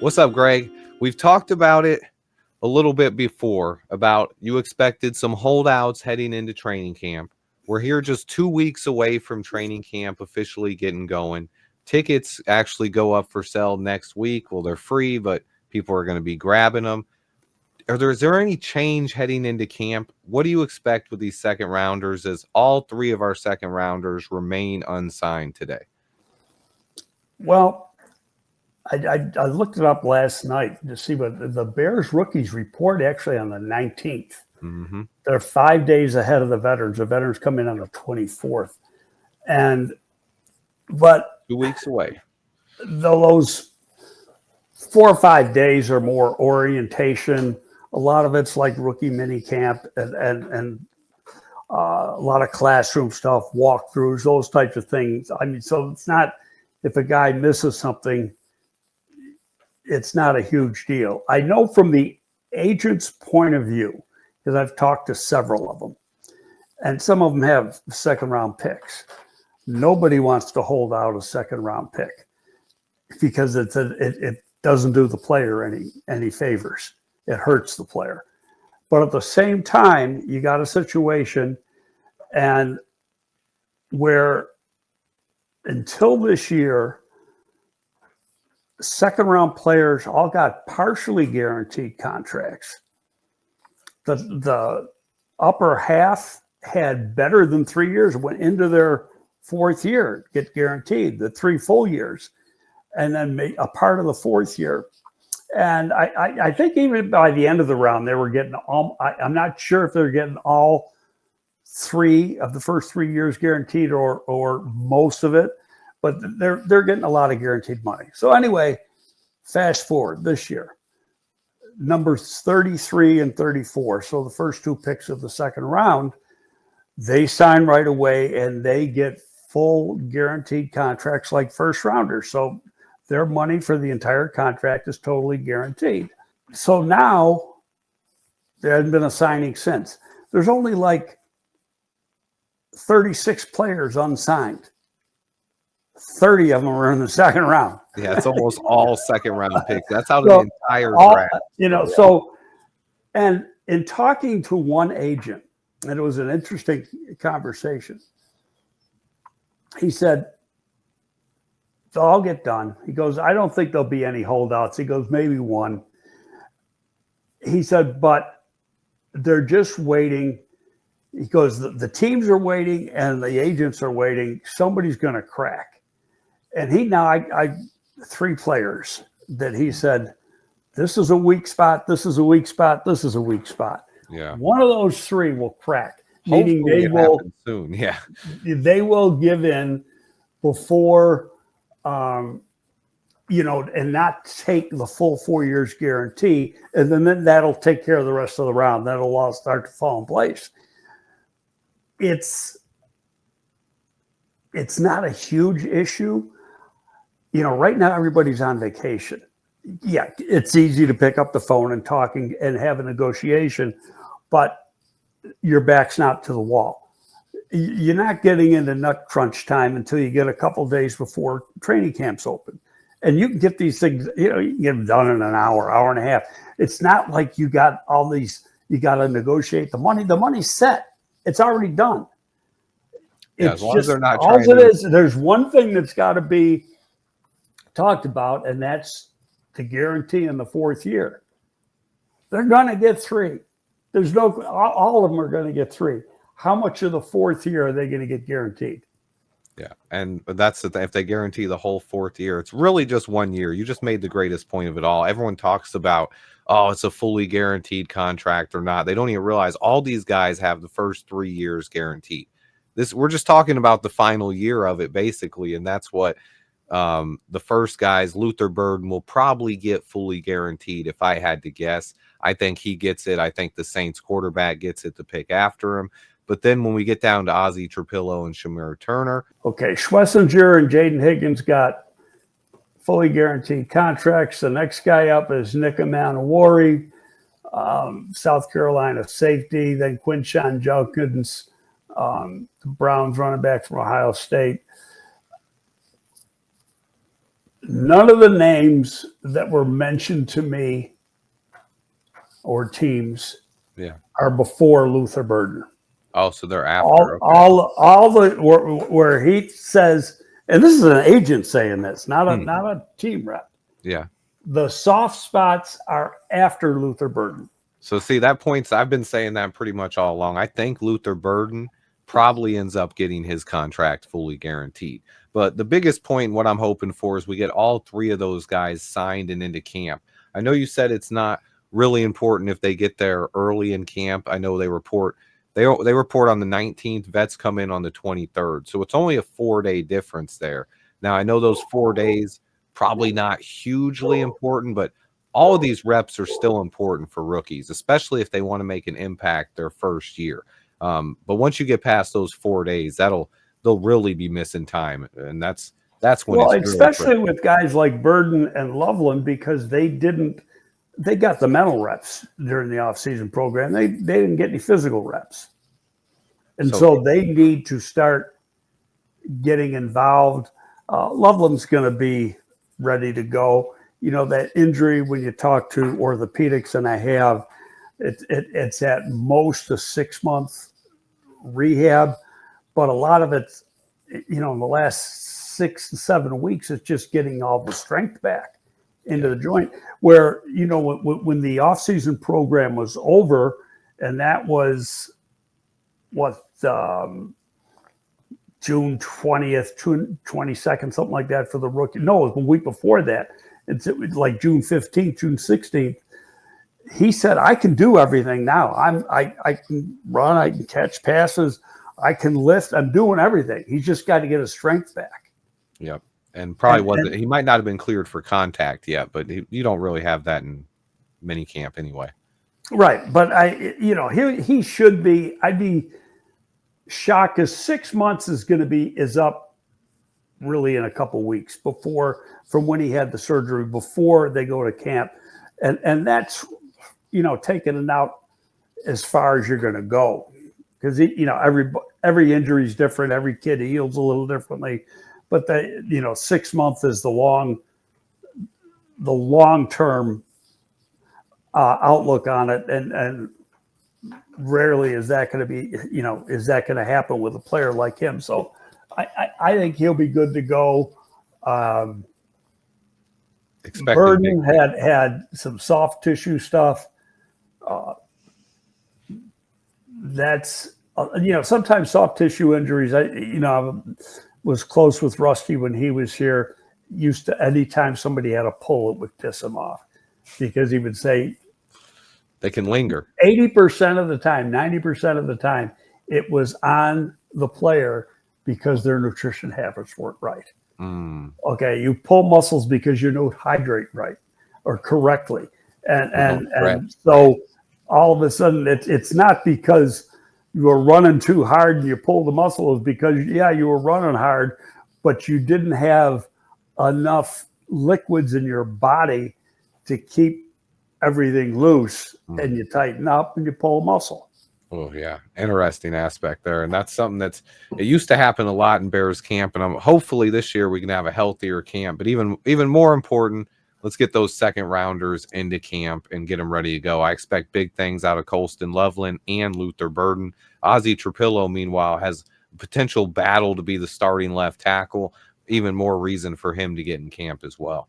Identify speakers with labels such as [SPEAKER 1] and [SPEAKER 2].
[SPEAKER 1] What's up, Greg? We've talked about it a little bit before about you expected some holdouts heading into training camp. We're here just 2 weeks away from training camp officially getting going. Tickets actually go up for sale next week. Well, they're free, but people are going to be grabbing them. Is there any change heading into camp? What do you expect with these second rounders as all three of our second rounders remain unsigned today?
[SPEAKER 2] Well, I looked it up last night to see what the Bears rookies report actually on the 19th.
[SPEAKER 1] Mm-hmm.
[SPEAKER 2] They're 5 days ahead of the veterans. The veterans come in on the 24th. But
[SPEAKER 1] 2 weeks away.
[SPEAKER 2] Those 4 or 5 days are more orientation. A lot of it's like rookie mini camp and a lot of classroom stuff, walkthroughs, those types of things. I mean, so it's not, if a guy misses something, it's not a huge deal. I know from the agent's point of view, because I've talked to several of them, and some of them have second round picks. Nobody wants to hold out a second round pick because it doesn't do the player any favors. It hurts the player. But at the same time, you got a situation and where until this year, second round players all got partially guaranteed contracts. The upper half had better than 3 years, went into their fourth year, get guaranteed the 3 full years, and then made a part of the fourth year. And I think even by the end of the round, they were getting all, I'm not sure if they're getting all 3 of the first 3 years guaranteed or most of it, but they're getting a lot of guaranteed money. So anyway, fast forward this year, numbers 33 and 34. So the first 2 picks of the second round, they sign right away and they get full guaranteed contracts like first rounders. So their money for the entire contract is totally guaranteed. So now there hasn't been a signing since. There's only like 36 players unsigned. 30 of them are in the second round.
[SPEAKER 1] Yeah, it's almost all second round picks. That's out of the entire draft.
[SPEAKER 2] So, and in talking to one agent, and it was an interesting conversation, he said, they'll all get done. He goes, I don't think there'll be any holdouts. He goes, maybe one. He said, but they're just waiting. He goes, the teams are waiting and the agents are waiting. Somebody's going to crack. And I 3 players that he said, this is a weak spot, this is a weak spot, this is a weak spot.
[SPEAKER 1] Yeah.
[SPEAKER 2] One of those 3 will crack.
[SPEAKER 1] Hopefully
[SPEAKER 2] Meaning they will
[SPEAKER 1] soon. Yeah.
[SPEAKER 2] They will give in before and not take the full 4 years guarantee. And then that'll take care of the rest of the round. That'll all start to fall in place. It's not a huge issue. Right now everybody's on vacation. Yeah, it's easy to pick up the phone and talking and have a negotiation, but your back's not to the wall. You're not getting into nut crunch time until you get a couple of days before training camps open. And you can get these things, you can get them done in an hour and a half. It's not like you got all these, you got to negotiate the money. The money's set. It's already done.
[SPEAKER 1] Yeah,
[SPEAKER 2] it's
[SPEAKER 1] as long
[SPEAKER 2] just,
[SPEAKER 1] as they're not
[SPEAKER 2] all
[SPEAKER 1] trying
[SPEAKER 2] it is, there's one thing that's got to be talked about, and that's the guarantee in the fourth year. They're going to get 3. There's no, all of them are going to get 3. How much of the fourth year are they going to get guaranteed?
[SPEAKER 1] Yeah, and that's the thing. If they guarantee the whole fourth year, it's really just 1 year. You just made the greatest point of it all. Everyone talks about, oh, it's a fully guaranteed contract or not. They don't even realize all these guys have the first 3 years guaranteed. We're just talking about the final year of it, basically, and that's what the first guys, Luther Burden, will probably get fully guaranteed. If I had to guess, I think he gets it. I think the Saints quarterback gets it to pick after him. But then when we get down to Ozzie Trapillo and Shamir Turner.
[SPEAKER 2] Okay, Schlesinger and Jaden Higgins got fully guaranteed contracts. The next guy up is Nick Amanawari, South Carolina safety. Then Quinshon Judkins, the Browns running back from Ohio State. None of the names that were mentioned to me or teams
[SPEAKER 1] Yeah.
[SPEAKER 2] are before Luther Burden.
[SPEAKER 1] Oh, so they're after. Okay.
[SPEAKER 2] All the where he says, and this is an agent saying this, not a team rep.
[SPEAKER 1] Yeah.
[SPEAKER 2] The soft spots are after Luther Burden.
[SPEAKER 1] So see, that points, I've been saying that pretty much all along. I think Luther Burden probably ends up getting his contract fully guaranteed. But the biggest point, what I'm hoping for, is we get all three of those guys signed and into camp. I know you said it's not really important if they get there early in camp. I know they report on the 19th, vets come in on the 23rd. So it's only a 4-day difference there. Now I know those 4 days probably not hugely important, but all of these reps are still important for rookies, especially if they want to make an impact their first year. But once you get past those 4 days, they'll really be missing time, and that's when
[SPEAKER 2] Well,
[SPEAKER 1] it's
[SPEAKER 2] especially
[SPEAKER 1] really
[SPEAKER 2] with guys like Burden and Loveland, because they got the mental reps during the offseason program. They didn't get any physical reps. And so they need to start getting involved. Loveland's going to be ready to go. You know, that injury, when you talk to orthopedics, and I have, it's at most a 6-month rehab, but a lot of it's, you know, in the last 6 to 7 weeks, it's just getting all the strength back into the joint. Where, you know, when the offseason program was over, and that was June 20th, June 22nd, something like that for the rookie. No, it was a week before that. It's like June 15th, June 16th. He said, I can do everything now. I can run, I can catch passes, I can lift, I'm doing everything. He's just got to get his strength back.
[SPEAKER 1] Yep. And probably wasn't, he might not have been cleared for contact yet, but you don't really have that in mini camp anyway. Right.
[SPEAKER 2] But he should be, I'd be shocked, because 6 months is up really in a couple weeks from when he had the surgery, before they go to camp. And that's, you know, taking it out as far as you're going to go, because every injury is different. Every kid heals a little differently, but 6 months is the long-term outlook on it. And rarely is that going to be, is that going to happen with a player like him? So I think he'll be good to go. Burden had some soft tissue stuff. That's sometimes soft tissue injuries. I was close with Rusty when he was here. Used to, anytime somebody had a pull, it would piss him off, because he would say
[SPEAKER 1] they can linger
[SPEAKER 2] 80% of the time, 90% of the time, it was on the player because their nutrition habits weren't right. Okay, you pull muscles because you don't hydrate right or correctly, and so all of a sudden it's not because you were running too hard and you pulled the muscle. It's because you were running hard, but you didn't have enough liquids in your body to keep everything loose, and you tighten up and you pull a muscle.
[SPEAKER 1] Oh yeah, interesting aspect there, and that's something it used to happen a lot in Bears camp, and hopefully this year we can have a healthier camp. But even more important, let's get those second rounders into camp and get them ready to go. I expect big things out of Colston Loveland and Luther Burden. Ozzie Trapillo, meanwhile, has a potential battle to be the starting left tackle. Even more reason for him to get in camp as well.